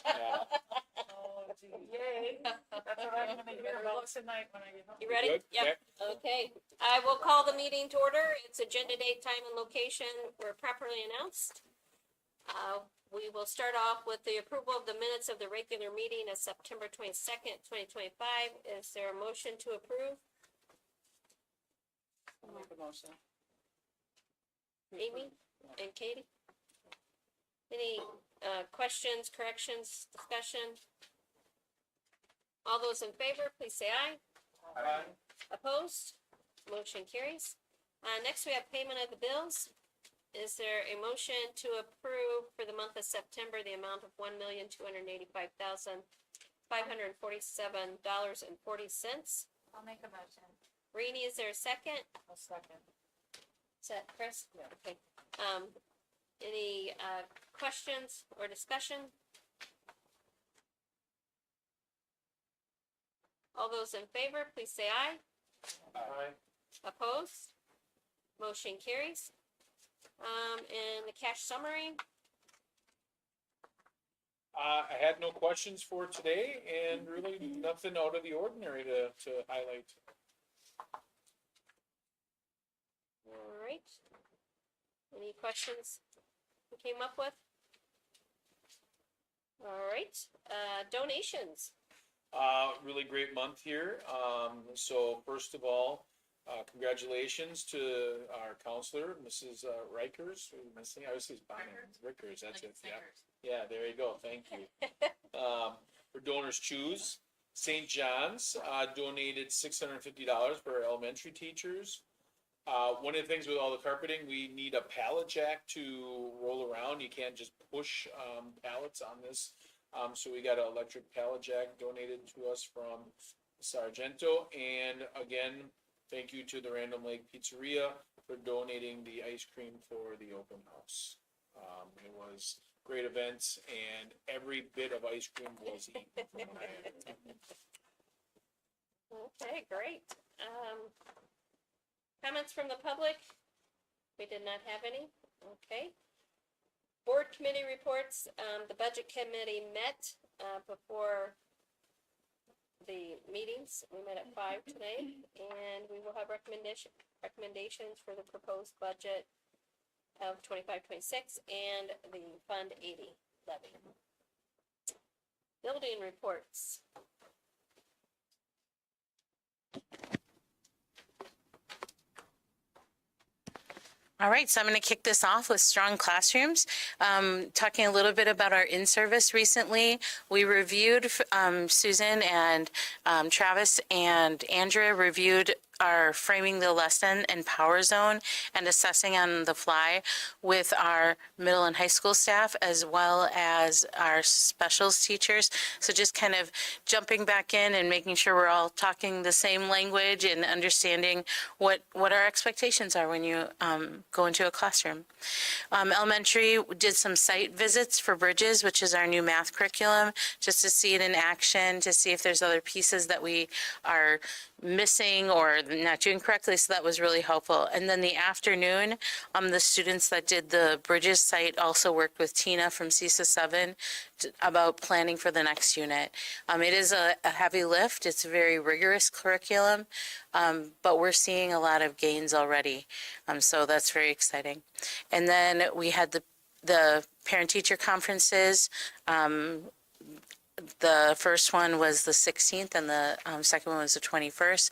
Yeah. Oh, gee, yay. That's what I'm gonna hear about tonight when I get home. You ready? Good? Yep. Okay. I will call the meeting to order. It's agenda date, time, and location were properly announced. We will start off with the approval of the minutes of the regular meeting of September 22nd, 2025. Is there a motion to approve? I'll make a motion. Amy and Katie? Any questions, corrections, discussion? All those in favor, please say aye. Aye. Opposed? Motion carries. Next, we have payment of the bills. Is there a motion to approve for the month of September the amount of $1,285,547.40? I'll make a motion. Rainey, is there a second? A second. Is that Chris? Yeah. Okay. Any questions or discussion? All those in favor, please say aye. Aye. Opposed? Motion carries. And the cash summary, I had no questions for today and really nothing out of the ordinary to highlight. all right. Any questions we came up with? All right, donations. Really great month here. So first of all, congratulations to our counselor, Mrs. Rikers. I always say Rickers, that's it, yeah. Yeah, there you go, thank you. For Donors Choose, St. John's donated $650 for our elementary teachers. One of the things with all the carpeting, we need a pallet jack to roll around. You can't just push pallets on this. So we got an electric pallet jack donated to us from Sargento. And again, thank you to the Random Lake Pizzeria for donating the ice cream for the open house. It was a great event and every bit of ice cream was eaten. Okay, great. Comments from the public? We did not have any. Okay. Board committee reports. The budget committee met before the meetings. We met at 5 today, and we will have recommendations for the proposed budget of 25-26 and the Fund 80 levy. Building reports. All right, so I'm going to kick this off with Strong Classrooms. Talking a little bit about our in-service recently. We reviewed, Susan and Travis and Andrea reviewed our framing the lesson and power zone and assessing on the fly with our middle and high school staff as well as our specials teachers. So just kind of jumping back in and making sure we're all talking the same language and understanding what our expectations are when you go into a classroom. Elementary did some site visits for Bridges, which is our new math curriculum, just to see it in action, to see if there's other pieces that we are missing or not doing correctly. So that was really helpful. And then the afternoon, the students that did the Bridges site also worked with Tina from CISA 7 about planning for the next unit. It is a heavy lift. It's a very rigorous curriculum, but we're seeing a lot of gains already. So that's very exciting. And then we had the parent-teacher conferences. The first one was the 16th and the second one was the 21st.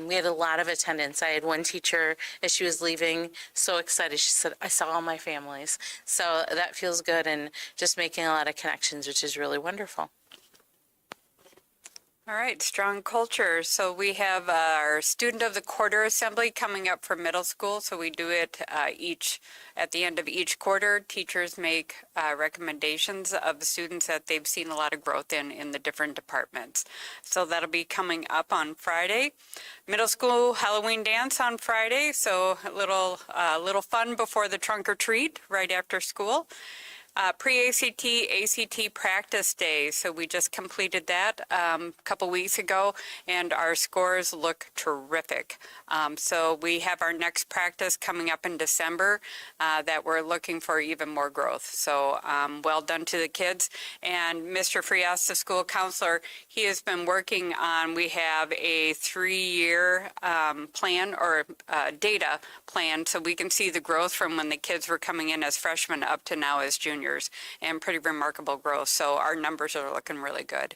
We had a lot of attendance. I had one teacher, as she was leaving, so excited. She said, I saw all my families. So that feels good and just making a lot of connections, which is really wonderful. All right, strong culture. So we have our Student of the Quarter Assembly coming up for middle school. So we do it at the end of each quarter. Teachers make recommendations of the students that they've seen a lot of growth in the different departments. So that'll be coming up on Friday. Middle school Halloween dance on Friday. So a little fun before the trunk or treat right after school. Pre-ACT, ACT practice day. So we just completed that a couple weeks ago, and our scores look terrific. So we have our next practice coming up in December that we're looking for even more growth. So well done to the kids. And Mr. Frias, the school counselor, he has been working on, we have a 3-year plan or data plan so we can see the growth from when the kids were coming in as freshmen up to now as juniors, and pretty remarkable growth. So our numbers are looking really good.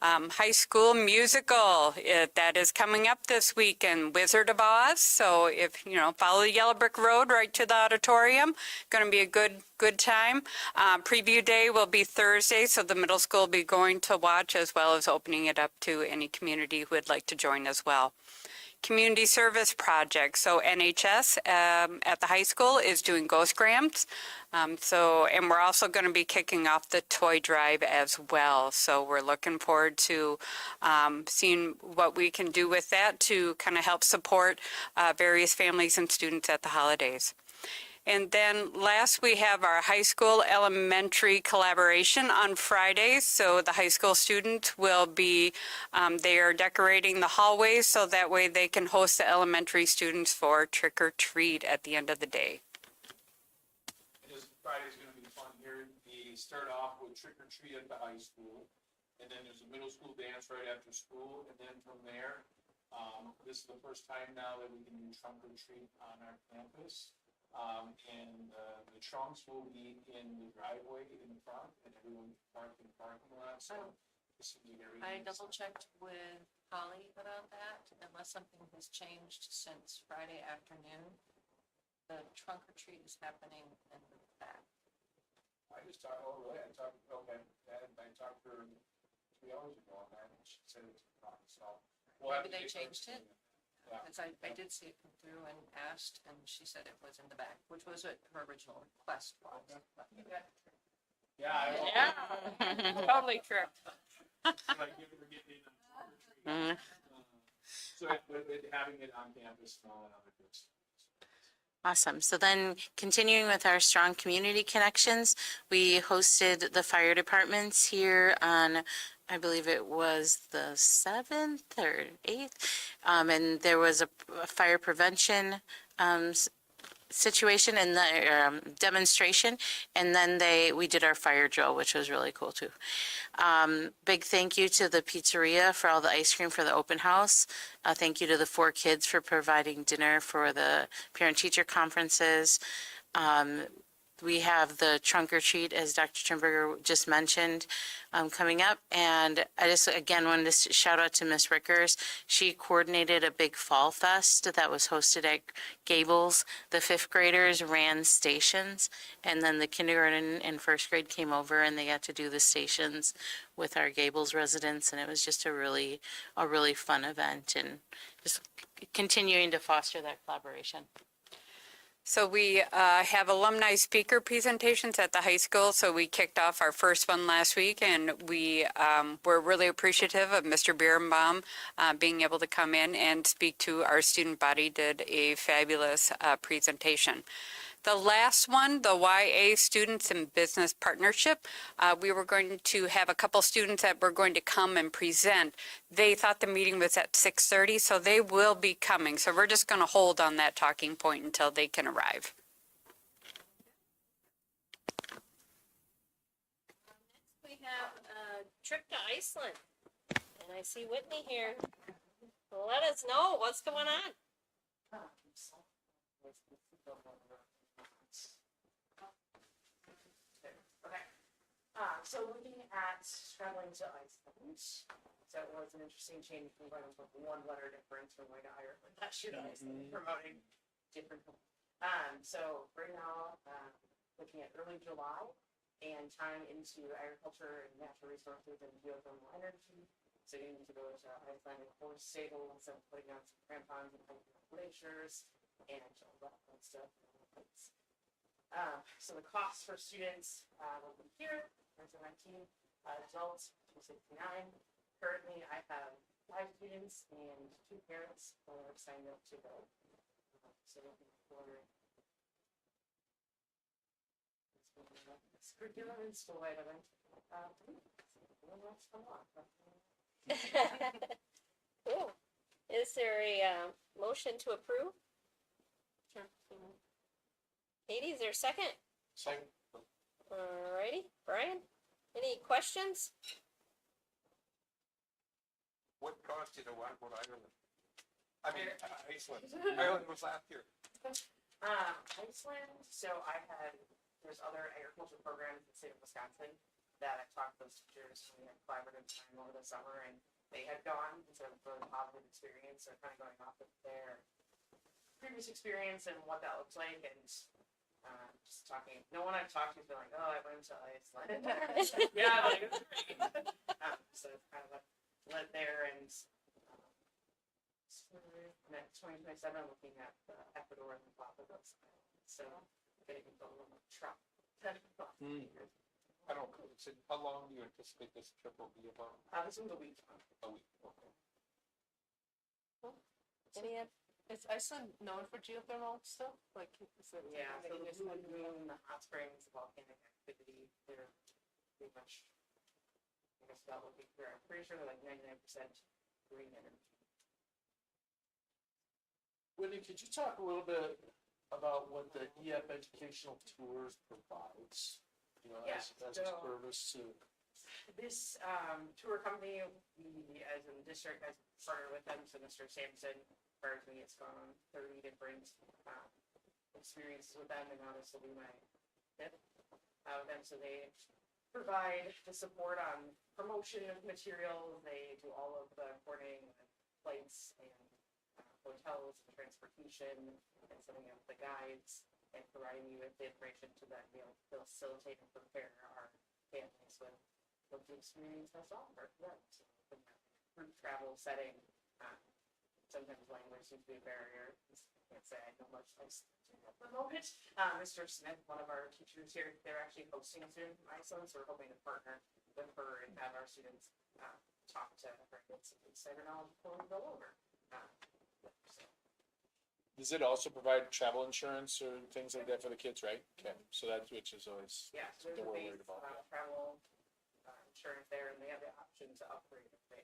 High school musical, that is coming up this week in Wizard of Oz. So if, follow the yellow brick road right to the auditorium, going to be a good time. Preview day will be Thursday, so the middle school will be going to watch as well as opening it up to any community who would like to join as well. Community service project. So NHS at the high school is doing Ghostgrams. And we're also going to be kicking off the toy drive as well. So we're looking forward to seeing what we can do with that to kind of help support various families and students at the holidays. And then last, we have our high school elementary collaboration on Fridays. So the high school students will be, they are decorating the hallways so that way they can host the elementary students for trick or treat at the end of the day. And this Friday's gonna be fun here. We start off with trick or treat at the high school. And then there's a middle school dance right after school. And then from there, this is the first time now that we can do trunk or treat on our campus. And the trunks will be in the driveway in front, and everyone parked in the parking lot. So this will be everything. I double checked with Holly about that, unless something has changed since Friday afternoon. The trunk or treat is happening in the back. I just talked, okay, I talked to her 3 hours ago on that, and she said it's a problem, so. we'll have Maybe to they get her changed to- it? Yeah. Because I did see it come through and asked, and she said it was in the back, which was what her original request was. But you got it. Yeah. Totally true. Like, you were getting in on trick or treat. So having it on campus and all that other good stuff. Awesome. So then continuing with our strong community connections, we hosted the fire departments here on, I believe it was the 7th or 8th. And there was a fire prevention situation and the demonstration, and then we did our fire drill, which was really cool too. Big thank you to the pizzeria for all the ice cream for the open house. Thank you to the 4 kids for providing dinner for the parent-teacher conferences. We have the trunk or treat, as Dr. Trimberger just mentioned, coming up. And I just, again, wanted to shout out to Miss Rickers. She coordinated a big fall fest that was hosted at Gables. The 5th graders ran stations, and then the kindergarten and 1st grade came over and they got to do the stations with our Gables residents. And it was just a really fun event, and just continuing to foster that collaboration. So we have alumni speaker presentations at the high school. So we kicked off our first one last week, and we were really appreciative of Mr. Birnbaum being able to come in and speak to our student body. Did a fabulous presentation. The last one, the YA Students in Business Partnership, we were going to have a couple students that were going to come and present. They thought the meeting was at 6:30, so they will be coming. So we're just going to hold on that talking point until they can arrive. We have a trip to Iceland, and I see Whitney here. Let us know what's going on. So looking at traveling to Iceland, so it was an interesting change from going from 1 letter difference from going to Ireland, last year to Iceland, promoting different. So right now, looking at early July and tying into agriculture and natural resources and geothermal energy. So you need to go to Icelandic horse stables and putting on some crampons and glaciers and all that fun stuff. So the cost for students will be here. 19, adults 269. Currently, I have 5 students and 2 parents who are signed up to go. So looking for curriculum and school vitamin. That's a lot. Cool. Is there a motion to approve? Sure. Katie, is there a second? Second. Alrighty, Brian, any questions? What caused you to want to go to Ireland? I mean, Iceland. Ireland was last year. Iceland, so there's other agriculture programs in the state of Wisconsin that I talked to those teachers, and we had collaborative time over the summer, and they had gone, and so it was a really positive experience, so kind of going off of their previous experience and what that looks like, and just talking, no one I've talked to has been like, oh, I went to Iceland. Yeah, like, it's great. So it's kind of led there, and next 2027, I'm looking at Ecuador and the Galapagos Islands, so getting into a little more travel. I don't know. So how long do you anticipate this trip will be about? This one's a week. A week. Okay. Any, Is Iceland known for geothermal stuff? Like, is it? Yeah, so the blue lagoon, the hot springs, the volcanic activity, they're pretty much, I guess that would be clear. I'm pretty sure they're like 99% green energy. Whitney, could you talk a little bit about what the EF Educational Tours provides? You know, Yeah, as a so- service to, This tour company, we as in the district has partnered with them, so Mr. Sampson, prior to me, it's gone on 30 different experiences with them, and now this will be my fifth with them, so they provide the support on promotion of materials, they do all of the coordinating with flights and hotels and transportation, and setting up the guides, and providing you with the information to then be able to facilitate and prepare our families with what the experience has to offer for them. So in that group travel setting, sometimes language seems to be a barrier. I can't say I know much at the moment. Mr. Smith, one of our teachers here, they're actually hosting a student from Iceland, so we're hoping to partner with her and have our students talk to her and get some insider knowledge before we go over. So, does it also provide travel insurance or things like that for the kids, right? Okay, so that's, which is always, yeah, so there's That a we're base worried about, yeah. travel insurance there, and they have the option to upgrade if they.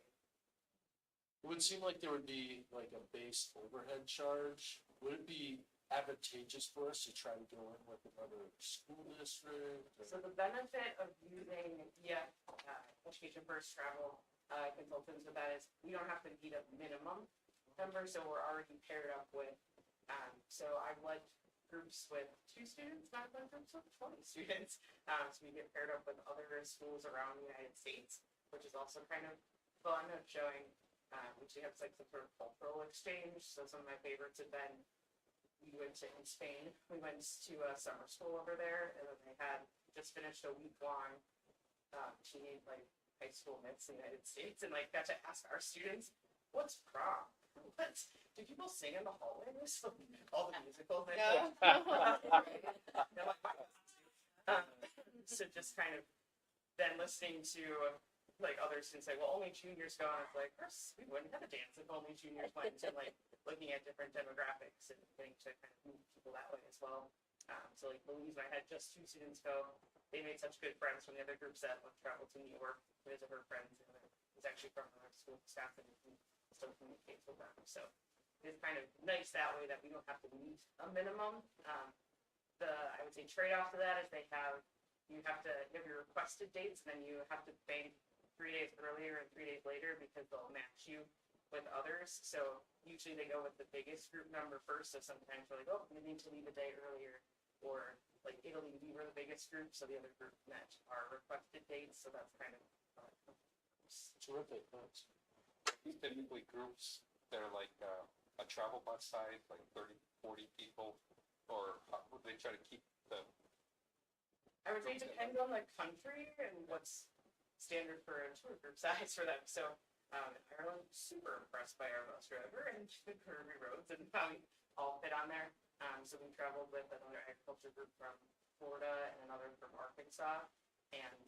it would seem like there would be like a base overhead charge. Would it be advantageous for us to try to go in with another school district? So the benefit of using Education First travel consultants with that is we don't have to meet a minimum number, so we're already paired up with. So I've led groups with 2 students, not led groups with 20 students. So we get paired up with other schools around the United States, which is also kind of fun of showing. We have like some sort of cultural exchange. So some of my favorites have been. We went to in Spain. We went to a summer school over there, and then they had just finished a week-long teenage like high school mix in the United States, and like got to ask our students, "What's prom? What do people sing in the hallways?" All the musicals. Yeah. They're like, so just kind of then listening to like other students say, well, only juniors go, and it's like, "Course, we wouldn't have a dance if only juniors went," and like looking at different demographics and getting to kind of meet people that way as well. So like Louise, I had just 2 students go. They made such good friends from the other groups that would travel to New York to visit her friends, and it was actually from another school in Wisconsin, and still communicates with them. So it's kind of nice that way that we don't have to meet a minimum. I would say trade-off to that is you have your requested dates, and then you have to bank 3 days earlier and 3 days later because they'll match you with others. So usually they go with the biggest group number first. So sometimes we're like, oh, we need to leave a day earlier, or like Italy, we were the biggest group, so the other group met our requested dates. So that's kind of Terrific, thanks. These typically groups, they're like a travel bus size, like 30, 40 people, or would they try to keep the? I would say it depends on the country and what's standard for a tour group size for them. So Ireland, super impressed by our bus driver and the curvy roads and how we all fit on there. So we traveled with another agriculture group from Florida and another from Arkansas. And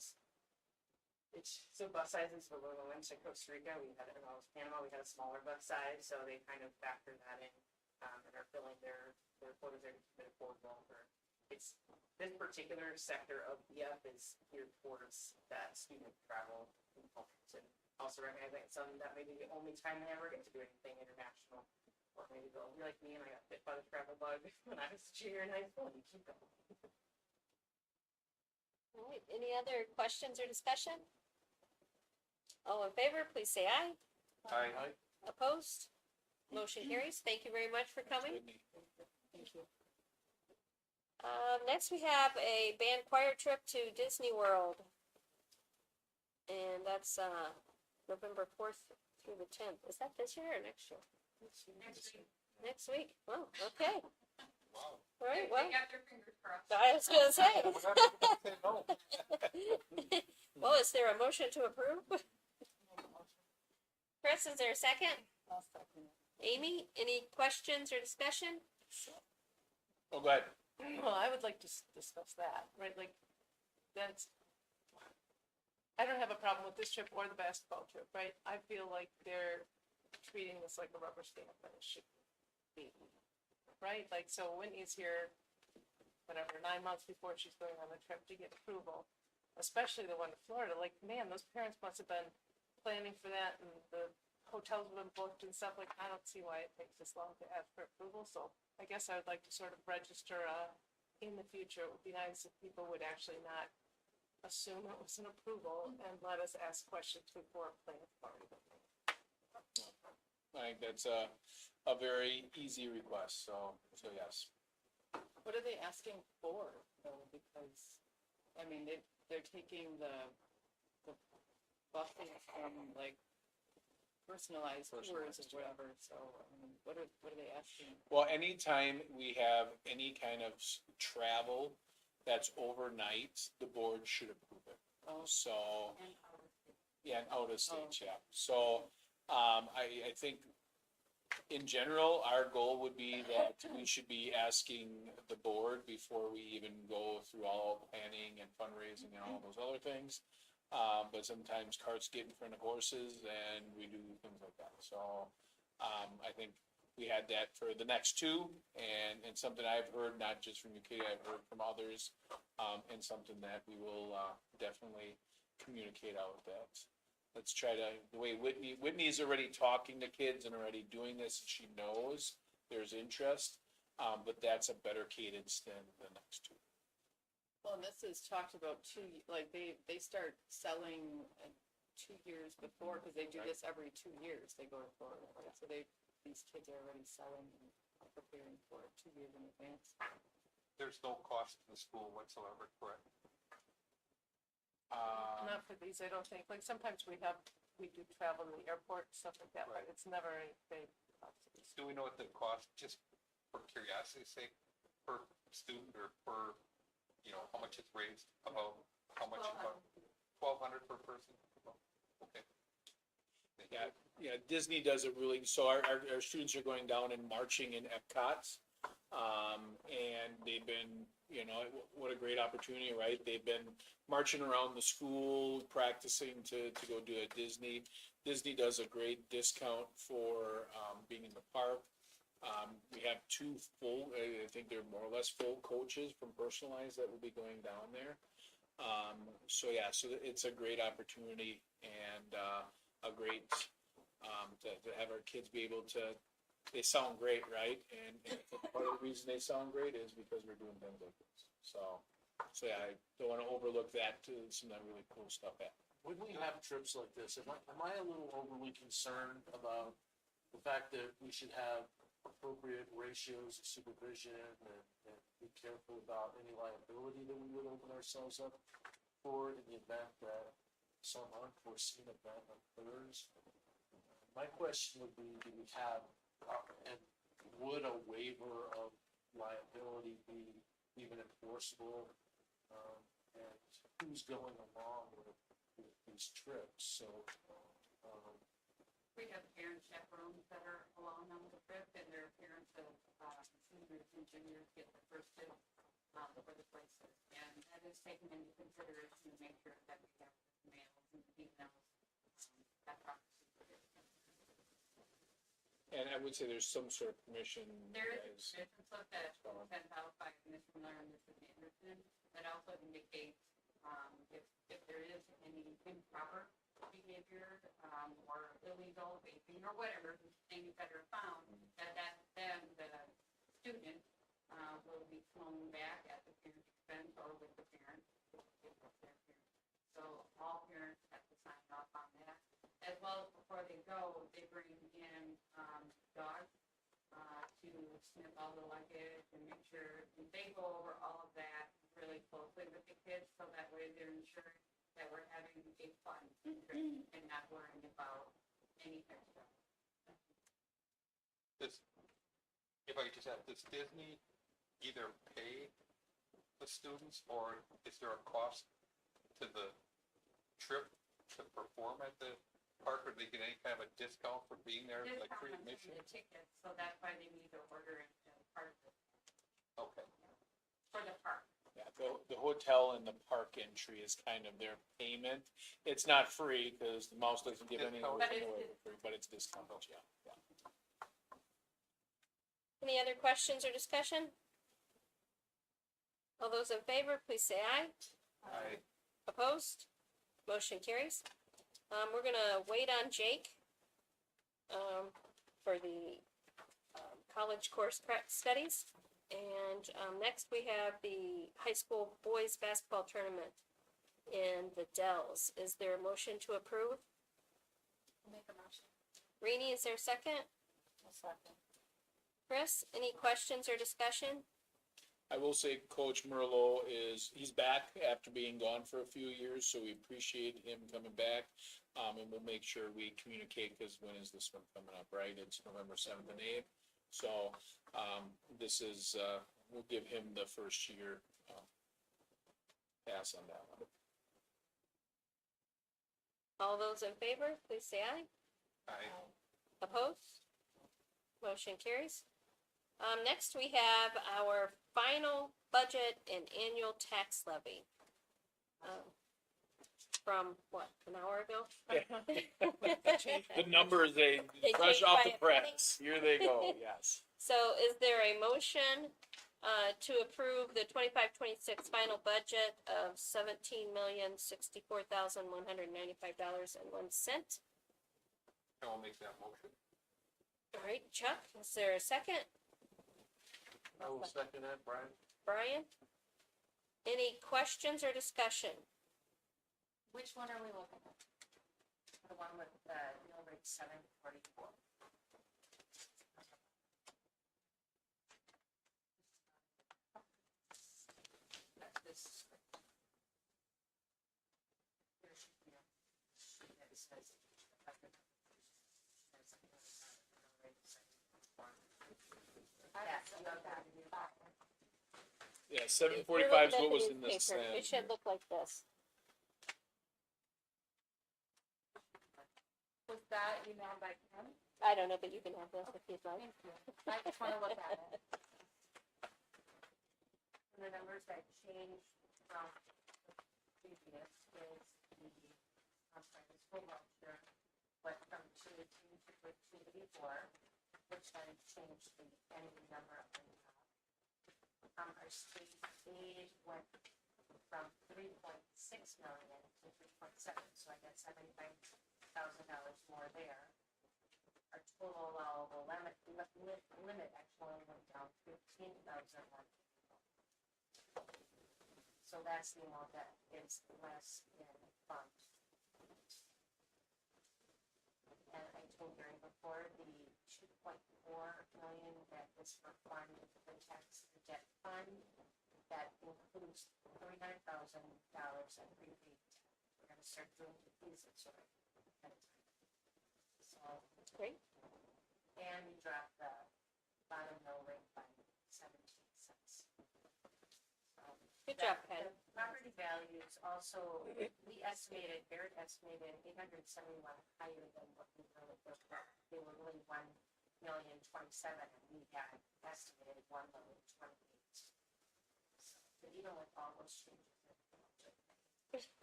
so bus sizes, when we went to Costa Rica, when I was Panama, we had a smaller bus size. So they kind of factor that in and are filling their quotas there to keep it affordable for it's, this particular sector of BF is geared towards that student travel component. And also recognizing it's something that maybe the only time they ever get to do anything international. Or maybe they'll be like me and I got bit by the travel bug when I was a junior in high school and you keep going. All right, any other questions or discussion? All in favor, please say aye. I, Opposed? Motion carries. Thank you very much for coming. Whitney. Thank you. Next, we have a band choir trip to Disney World. And that's, November 4th through the 10th. Is that this year or next year? Next week. Oh, okay. wow. All right, well, got their fingers crossed. I was gonna say. We're not gonna say no. Well, is there a motion to approve? Chris, is there a second? Amy, any questions or discussion? Oh, go ahead. Well, I would like to discuss that, right, like, that's, I don't have a problem with this trip or the basketball trip, right? I feel like they're treating this like a rubber stamp and it should be, right? Like, so Whitney's here, whatever, 9 months before she's going on the trip to get approval, especially the one to Florida, like, man, those parents must have been planning for that and the hotels have been booked and stuff, like, I don't see why it takes this long to ask for approval, so I guess I would like to sort of register, in the future, it would be nice if people would actually not assume it was an approval and let us ask questions before planning for it. I think that's a very easy request, so yes. What are they asking for, though, because, I mean, they're taking the buses from, like, personalized tours or Personalized, yeah. whatever, so, I mean, what are they asking? Well, anytime we have any kind of travel that's overnight, the board should approve it. Oh. So, yeah, and out of state, Oh. yeah. So, I think in general, our goal would be that we should be asking the board before we even go through all planning and fundraising and all those other things. But sometimes carts get in front of horses and we do things like that. So, I think we had that for the next two and something I've heard, not just from you, Katie, I've heard from others. And something that we will, definitely communicate out that. Let's try to, the way Whitney's already talking to kids and already doing this, and she knows there's interest. But that's a better cadence than the next two. Well, and this is talked about like, they start selling 2 years before, because they do this every 2 years, they go to Florida, right? So these kids are already selling and preparing for it 2 years in advance. There's no cost to the school whatsoever, correct? Not for these, I don't think, like, sometimes we do travel to the airport, stuff like that, but Right. it's never a big cost. Do we know what the cost, just for curiosity's sake, per student or per, how much it's raised, about, how much, about 1,200 per person? Okay. Thank you. Yeah, Disney does it really, so our students are going down and marching in Epcot. And they've been, what a great opportunity, right? They've been marching around the school, practicing to go do a Disney. Disney does a great discount for, being in the park. We have two full, I think they're more or less full coaches from Personalized that will be going down there. So it's a great opportunity and, a great, to have our kids be able to, they sound great, right? And part of the reason they sound great is because we're doing things like this. So yeah, I don't wanna overlook that to some of that really cool stuff happening. When we have trips like this, am I a little overly concerned about the fact that we should have appropriate ratios of supervision and be careful about any liability that we would open ourselves up for in the event that some unforeseen event occurs? My question would be, do we have, and would a waiver of liability be even enforceable? And who's going along with these trips? So, We have parent chaperones that are along on the trip, and their parents of seniors and juniors get the first dibs for the places. And that is taken into consideration to make sure that we have males and females. That proper supervision. And I would say there's some sort of permission. There is a as- commission slip that was sent out by Commissioner Miller and Mrs. Anderson that also indicates, if there is any improper behavior, or illegal vaping or whatever, things that are found, then the student, will be flown back at the parent's expense or with the parent. So all parents have to sign off on that, as well as before they go, they bring in, dogs, to sniff all the luggage and make sure, they go over all of that really closely with the kids, so that way they're ensuring that we're having a fun trip and not worrying about any kind of stuff. If I could just ask, does Disney either pay the students, or is there a cost to the trip to perform at the park, or do they get any kind of a discount for being there, like free Discount on admission? the tickets, so that's why they need to order it as part of it, Okay. for the park. Yeah, the hotel and the park entry is kind of their payment. It's not free because the mouse doesn't give any Discount. away for free, but it's discounted, yeah. Any other questions or discussion? All those in favor, please say aye. Opposed? Motion carries. We're gonna wait on Jake, for the, college course prep studies. And, next we have the high school boys basketball tournament in the Dells. Is there a motion to approve? Make a motion. Rini, is there a second? Second. Chris, any questions or discussion? I will say Coach Merlot he's back after being gone for a few years, so we appreciate him coming back. And we'll make sure we communicate, because when is this one coming up, right? It's November 7th and 8th. So, this is, we'll give him the first year, pass on that one. All those in favor, please say aye. Opposed? Motion carries. Next, we have our final budget and annual tax levy. From, what, an hour ago? The numbers, they They fresh changed off by the a penny. press. Here they go, yes. So is there a motion, to approve the 25-26 final budget of $17,064,195.01? I will make that motion. All right, Chuck, is there a second? I will second that, Brian. Brian? Any questions or discussion? Which one are we looking at? The one with the mill rate 744. This. There should be a sheet that says. Yeah, If 7:45 you're is looking at what was the in this. newspaper, It should look like this. Was that emailed by Kim? I don't know, but you can have this if you'd like. Thank you. I just wanna look at it. And the numbers that changed from the previous is the school voucher went from 218 to 284, which then changed the ending number up in the top. Our state aid went from 3.6 million to 3.7, so I got $75,000 more there. Our total allowable limit actually went down 15,000. So that's the amount that is less in funds. And I told Gary before, the 2.4 million that is for fund, the tax, the debt fund, that includes $39,000 in prepaid. We're gonna start doing the fees this way. So, Great. and we dropped the bottom mill rate by 17 cents. Good job, Patty. The property values also, we estimated, Barrett estimated 871 higher than what we really looked at. They were really 1,027,000, and we had estimated 1,028,000. But even with all those changes.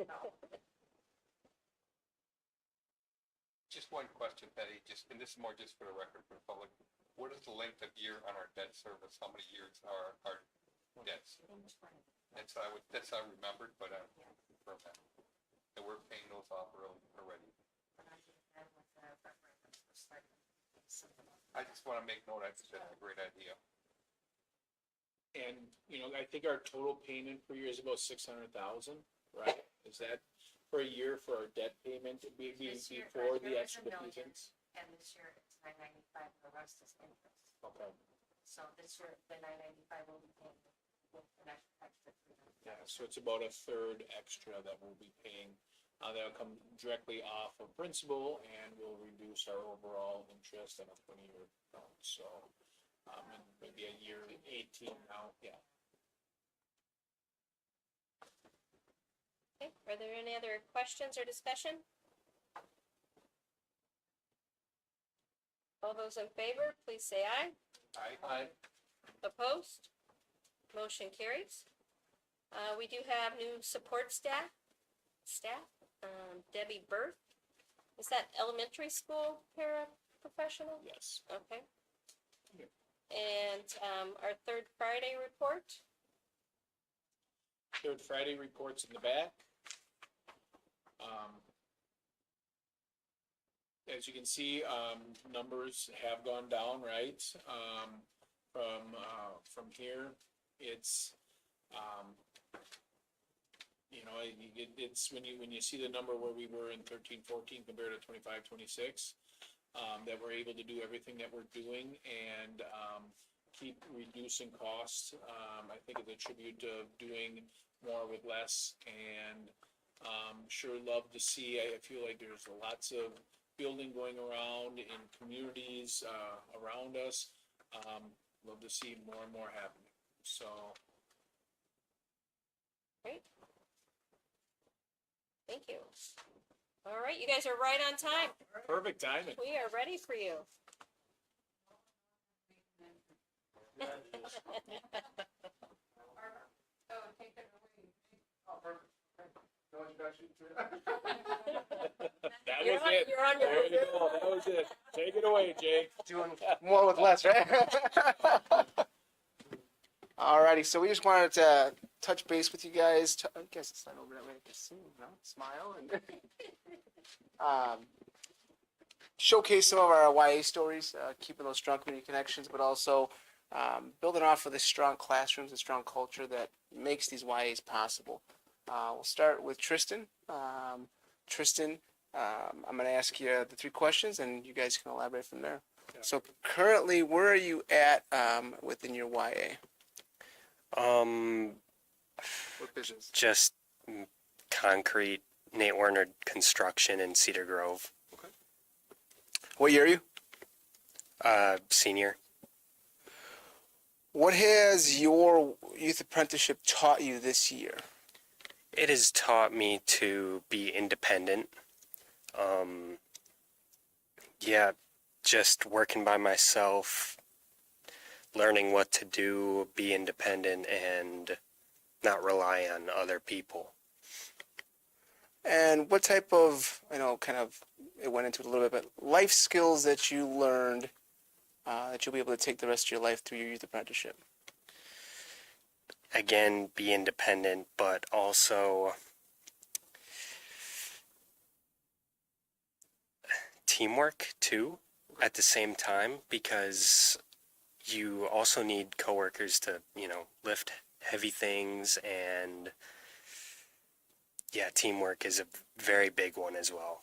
No. Just one question, Patty, and this is more just for the record for the public. What is the length of year on our debt service? How many years are our debts? That's I remembered, but I confirm that. And we're paying those off already. I just want to make note, that's a great idea. And, I think our total payment per year is about 600,000, right? Is that for a year for our debt payment, This year, before last the year was extra $1 million, fees? And this year it's $995, the rest is interest. Okay, So this year, the $995 will be paid with an extra $300. yeah, so it's about a third extra that we'll be paying. That'll come directly off of principal and will reduce our overall interest on a 20-year loan, so, and maybe a year 18 now, yeah. Okay, are there any other questions or discussion? All those in favor, please say aye. Aye. Opposed? Motion carries. We do have new support staff. Debbie Berth. Is that elementary school paraprofessional? Yes. Okay. Yep. And, our third Friday report? Third Friday reports in the back. As you can see, numbers have gone down, right? From here, it's, it's when you see the number where we were in 13-14 compared to 25-26, that we're able to do everything that we're doing and, keep reducing costs. I think it's a tribute to doing more with less, and sure love to see. I feel like there's lots of building going around in communities around us. Love to see more and more happening. So Great. Thank you. All right, you guys are right on time. perfect timing. We are ready for you. So take it away. That You're was on- it. you're on your- There you go. That was it. Take it away, Jake. Doing more with less, right? Alrighty, so we just wanted to touch base with you guys. I guess it's not over that way. I can see, smile and showcase some of our YA stories, keeping those strong community connections, but also building off of the strong classrooms and strong culture that makes these YAs possible. We'll start with Tristan. Tristan, I'm going to ask you the 3 questions, and you guys can elaborate from there. Yeah. So currently, where are you at within your YA? What business? Just concrete, Nate Werner Construction in Cedar Grove. What year are you? Senior. What has your youth apprenticeship taught you this year? It has taught me to be independent. Just working by myself, learning what to do, be independent, and not rely on other people. And what type of, it went into it a little bit, but life skills that you learned that you'll be able to take the rest of your life through your youth apprenticeship? Again, be independent, but also teamwork too at the same time, because you also need coworkers to, lift heavy things, and teamwork is a very big one as well.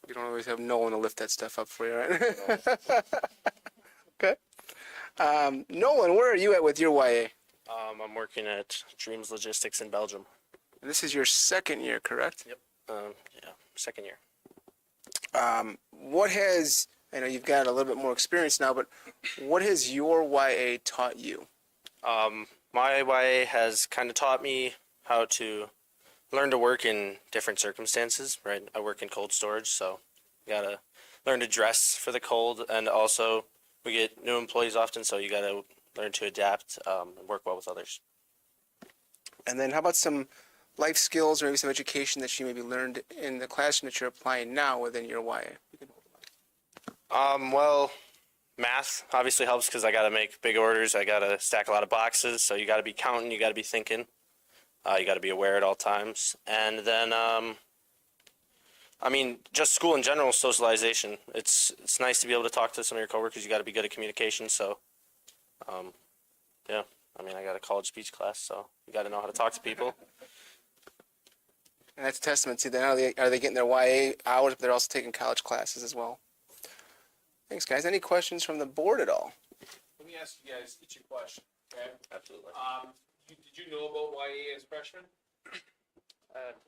You don't always have no one to lift that stuff up for you, right? Okay. Nolan, where are you at with your YA? I'm working at Dreams Logistics in Belgium. This is your second year, correct? Yep. Second year. What has, I know you've got a little bit more experience now, but what has your YA taught you? My YA has kind of taught me how to learn to work in different circumstances, right? I work in cold storage, so you gotta learn to dress for the cold, and also we get new employees often, so you gotta learn to adapt and work well with others. And then how about some life skills or maybe some education that you maybe learned in the classroom that you're applying now within your YA? You can hold Well, math obviously helps because I got to make big orders. I got to stack a lot of boxes. So you got to be counting. You got to be thinking. You got to be aware at all times. And then, I mean, just school in general, socialization. It's nice to be able to talk to some of your coworkers. You got to be good at communication. So, yeah. I mean, I got a college speech class, so you got to know how to talk to people. And that's a testament to that. Are they getting their YA hours, but they're also taking college classes as well? Thanks, guys. Any questions from the board at all? Let me ask you guys each a question, okay? Absolutely. Did you know about YA as freshmen?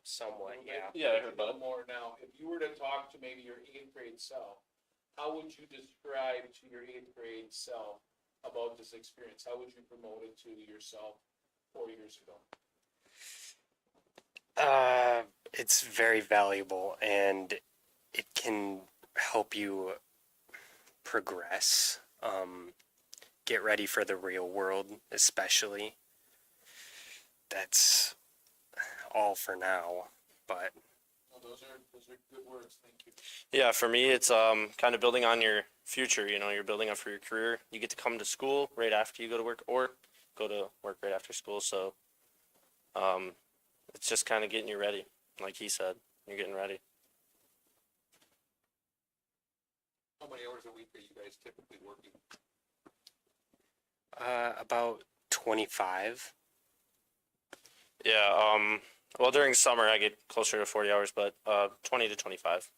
Somewhat, yeah. Yeah, I heard No about it. more now. If you were to talk to maybe your eighth grade self, how would you describe to your eighth grade self about this experience? How would you promote it to yourself 4 years ago? It's very valuable and it can help you progress, get ready for the real world, especially. That's all for now, but Well, those are good words. Thank you. Yeah, for me, it's kind of building on your future. You know, you're building up for your career. You get to come to school right after you go to work, or go to work right after school. So, it's just kind of getting you ready. Like he said, you're getting ready. How many hours a week are you guys typically working? about 25. Yeah. Well, during summer, I get closer to 40 hours, but 20 to 25.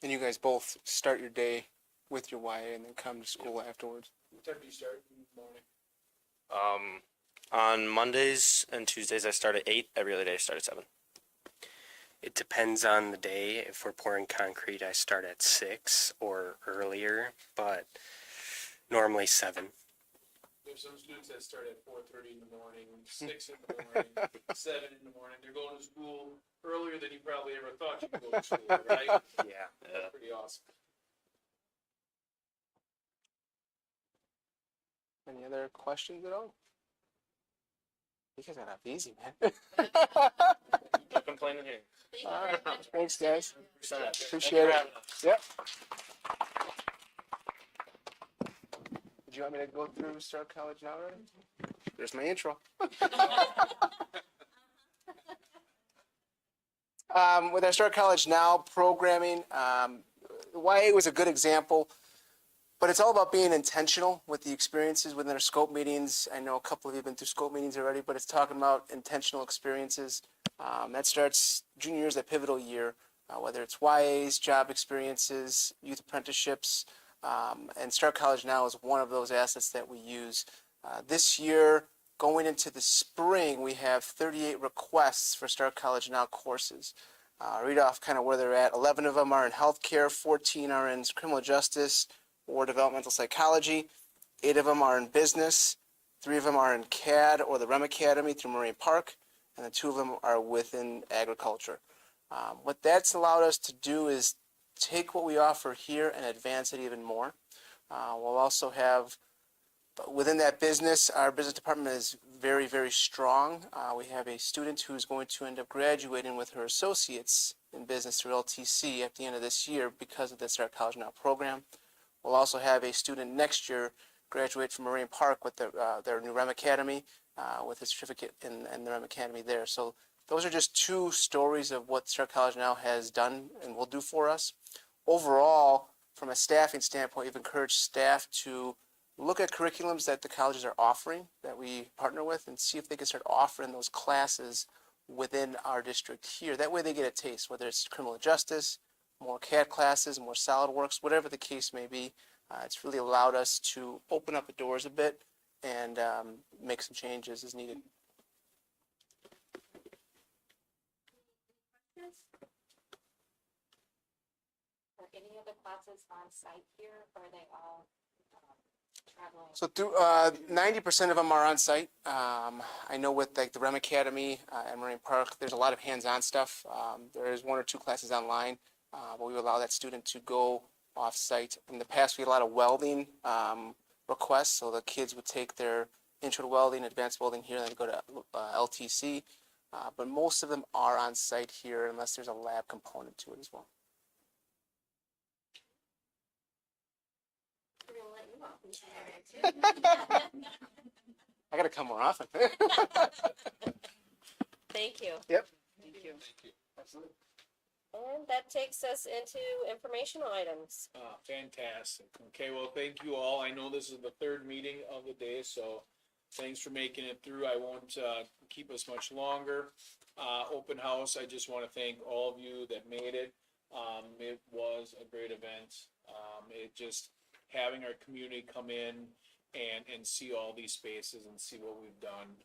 And you guys both start your day with your YA and then come to school afterwards. What time do you start in the morning? On Mondays and Tuesdays, I start at 8. Every other day, I start at 7. It depends on the day. If we're pouring concrete, I start at 6 or earlier, but normally 7. There's some students that start at 4:30 in the morning, 6 in the morning, 7 in the morning. They're going to school earlier than you probably ever thought you could go to school, right? Yeah. That's pretty awesome. Any other questions at all? You guys got off easy, man. No complaining here. All right. Thanks, guys. Appreciate it. Yep. Did you want me to go through Start College Now already? There's my intro. With our Start College Now programming, YA was a good example, but it's all about being intentional with the experiences within our scope meetings. I know a couple of you have been through scope meetings already, but it's talking about intentional experiences. That starts junior year is that pivotal year, whether it's YAs, job experiences, youth apprenticeships, and Start College Now is one of those assets that we use. This year, going into the spring, we have 38 requests for Start College Now courses. Read off kind of where they're at. 11 of them are in healthcare, 14 are in criminal justice or developmental psychology, 8 of them are in business, 3 of them are in CAD or the REM Academy through Marine Park, and then 2 of them are within agriculture. What that's allowed us to do is take what we offer here and advance it even more. We'll also have, within that business, our business department is very, very strong. We have a student who's going to end up graduating with her associates in business through LTC at the end of this year because of the Start College Now program. We'll also have a student next year graduate from Marine Park with their new REM Academy with a certificate in the REM Academy there. So those are just 2 stories of what Start College Now has done and will do for us. Overall, from a staffing standpoint, we've encouraged staff to look at curriculums that the colleges are offering, that we partner with, and see if they can start offering those classes within our district here. That way they get a taste, whether it's criminal justice, more CAD classes, more SolidWorks, whatever the case may be. It's really allowed us to open up the doors a bit and make some changes as needed. Are any of the classes on site here, or are they all traveling? So through 90% of them are on site. I know with like the REM Academy and Marine Park, there's a lot of hands-on stuff. There is 1 or 2 classes online, but we allow that student to go off-site. In the past, we had a lot of welding requests, so the kids would take their intro to welding, advanced welding here, and then go to LTC. But most of them are on site here, unless there's a lab component to it as well. I gotta come more often. Thank you. Thank you. Thank you. Absolutely. And that takes us into informational items. Fantastic. Okay, well, thank you all. I know this is the third meeting of the day, so thanks for making it through. I won't keep us much longer. Open house, I just want to thank all of you that made it. It was a great event. It just having our community come in and see all these spaces and see what we've done.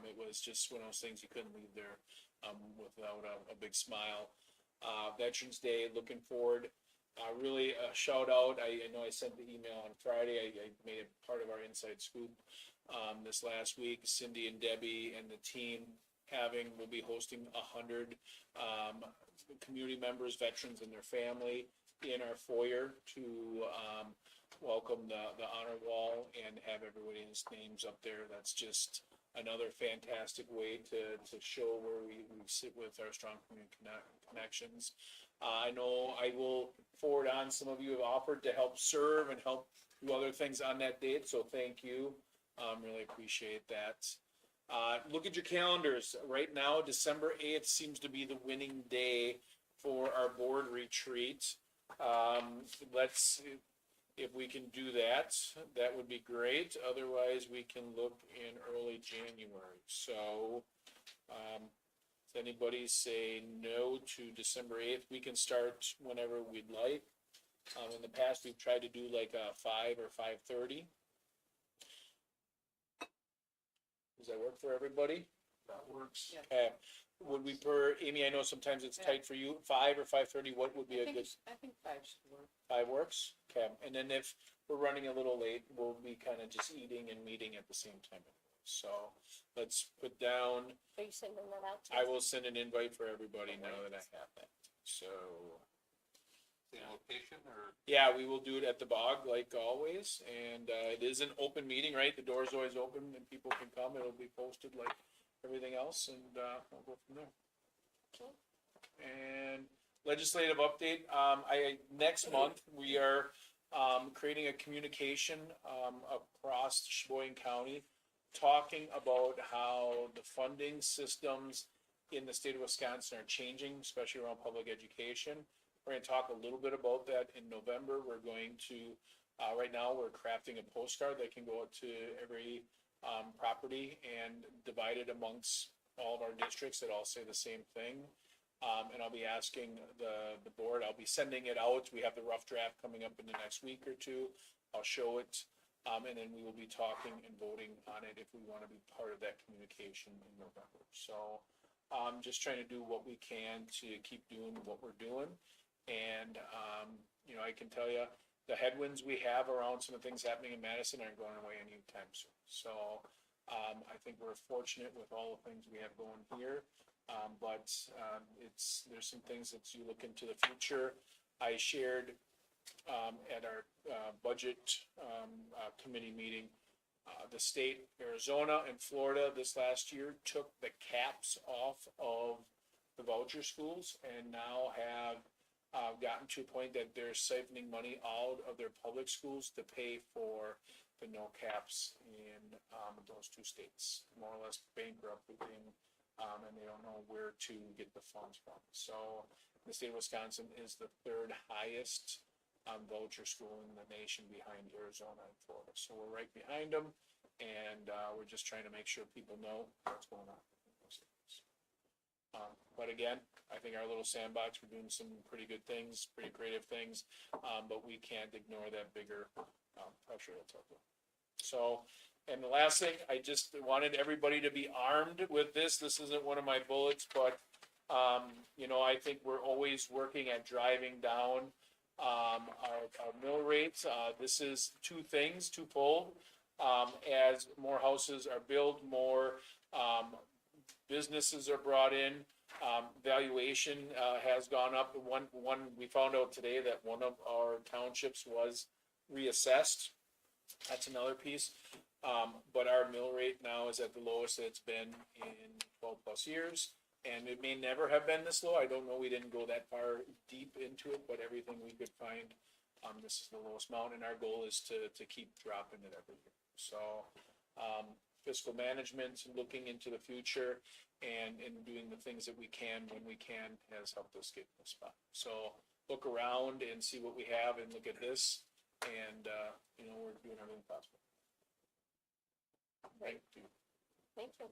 It was just one of those things you couldn't leave there without a big smile. Veterans Day, looking forward. Really a shout out. I know I sent the email on Friday. I made it part of our inside scoop this last week. Cindy and Debbie and the team will be hosting 100 community members, veterans and their family in our foyer to welcome the honor wall and have everybody's names up there. That's just another fantastic way to show where we sit with our strong community connections. I know I will forward on, some of you have offered to help serve and help do other things on that date, so thank you. Really appreciate that. Look at your calendars. Right now, December 8th seems to be the winning day for our board retreat. If we can do that, that would be great. Otherwise, we can look in early January. So, does anybody say no to December 8th? We can start whenever we'd like. In the past, we've tried to do like a 5 or 5:30. Does that work for everybody? That works. Yeah. Okay. Would we Amy, I know sometimes it's tight for you, 5 or 5:30, what would be a good, I think 5 should work. 5 works? Okay, and then if we're running a little late, we'll be kind of just eating and meeting at the same time. So let's put down, Are you sending that out to I us? will send an invite for everybody now that I have that. So, Same location or? yeah, we will do it at the bog like always, and it is an open meeting, right? The door's always open and people can come, it'll be posted like everything else, and we'll go from there. Okay. And legislative update, next month, we are creating a communication across Sheboygan County, talking about how the funding systems in the state of Wisconsin are changing, especially around public education. We're gonna talk a little bit about that in November. We're going to, right now, we're crafting a postcard that can go out to every property and divide it amongst all of our districts that all say the same thing. And I'll be asking the board, I'll be sending it out. We have the rough draft coming up in the next week or two. I'll show it, and then we will be talking and voting on it if we want to be part of that communication in November. So just trying to do what we can to keep doing what we're doing. And, I can tell you, the headwinds we have around some of the things happening in Madison aren't going away anytime soon. So I think we're fortunate with all the things we have going here. But there's some things that you look into the future. I shared at our budget committee meeting, the state, Arizona and Florida this last year took the caps off of the voucher schools and now have gotten to a point that they're siphoning money out of their public schools to pay for the no caps in those two states, more or less bankrupting, and they don't know where to get the funds from. So the state of Wisconsin is the third highest voucher school in the nation behind Arizona and Florida. So we're right behind them, and we're just trying to make sure people know what's going on. But again, I think our little sandbox, we're doing some pretty good things, pretty creative things, but we can't ignore that bigger pressure that's out there. So, and the last thing, I just wanted everybody to be armed with this. This isn't one of my bullets, but, I think we're always working at driving down our mill rates. This is two things, twofold. As more houses are built, more businesses are brought in. Valuation has gone up. One we found out today that one of our townships was reassessed. That's another piece. But our mill rate now is at the lowest that it's been in 12 plus years. And it may never have been this low. I don't know. We didn't go that far deep into it, but everything we could find This is the lowest amount, and our goal is to keep dropping it every year. So, fiscal management, looking into the future, and doing the things that we can when we can has helped us get in this spot. So, look around and see what we have, and look at this, and, we're doing everything possible. Thank you. Thank you.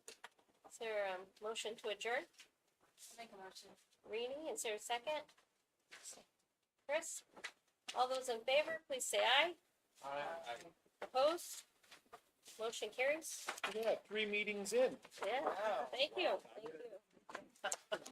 Is there a motion to adjourn? Make a motion. Rini, is there a second? Chris? All those in favor, please say aye. Opposed? Motion carries. Yeah, 3 meetings in. Yeah, thank you. Thank you.